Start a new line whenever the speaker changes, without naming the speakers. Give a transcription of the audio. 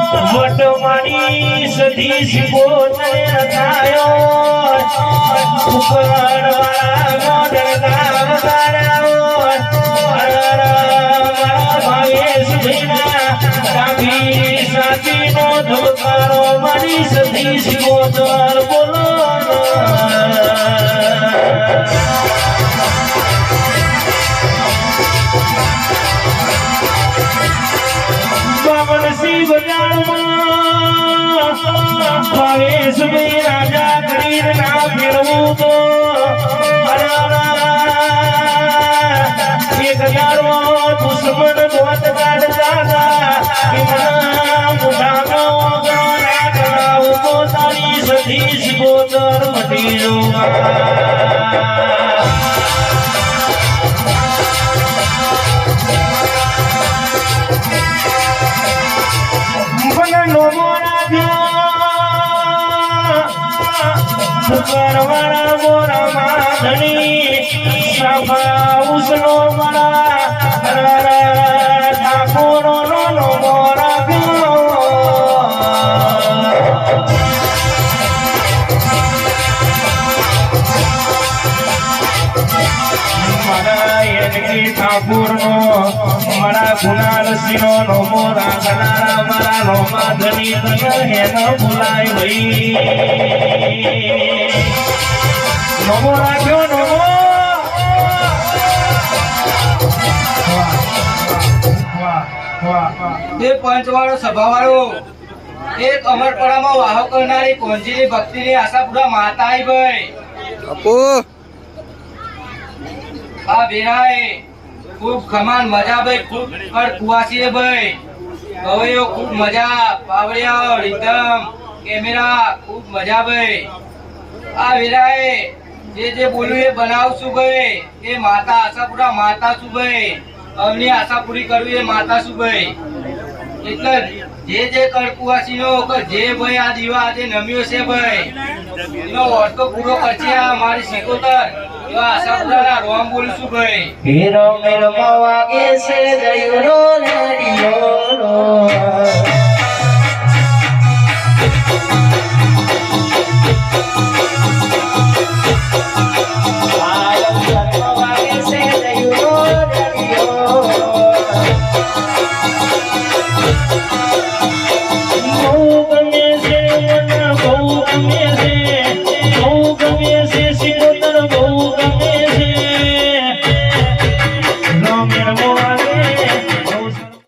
વટમાની સધી શિકોતરે રચાયો ઉપરવાળા મોઢા તારાઓ ભાવેશ ભીના કાભી સાચીનો ધબકારો મારી સધી શિકોતર બોલો શિવ ભાવેશ ભાઈ રાજા ગરીબ ના ફેરવું તો 1000 દુશ્મન ગોત કાઢતા તારી સધી શિકોતર મટી કરવાળા મોરા માધણી સભા ઉસનો મરા ઠાકોરો નો મોરા ઠાકુર નો મારા ગુનાલસિંહ નો મોરા ગનારા મારા નો માધણી તને હેનો ભૂલાય ભાઈ નમો રાખ્યો નમો
બે પંચવાળો સભાવાળો એક અમરપરામાં વાહો કરનારી કોંજીની ભક્તિની આશાપુરા માતા આવી ભાઈ
આપો
આ બેરાય ખૂબ ખમાન મજા ભાઈ ખૂબ કુવાસી ભાઈ ગવૈયો ખૂબ મજા પાવડિયા રીધમ કેમેરા ખૂબ મજા ભાઈ આ વેરાય જે બોલ્યું એ બનાવશું ભાઈ એ માતા આશાપુરા માતા છું ભાઈ અમની આશા પૂરી કરવી એ માતા છું ભાઈ એટલે જે કડકુવાસી નો જે ભાઈ આ દીવા આજે નમ્યો છે ભાઈ એનો વર્તો પૂરો કરશે આ મારી શિકોતર એવા આશાપુરા રોમ બોલું છું ભાઈ
હીરો મેળમાં વાગે છે જયુરો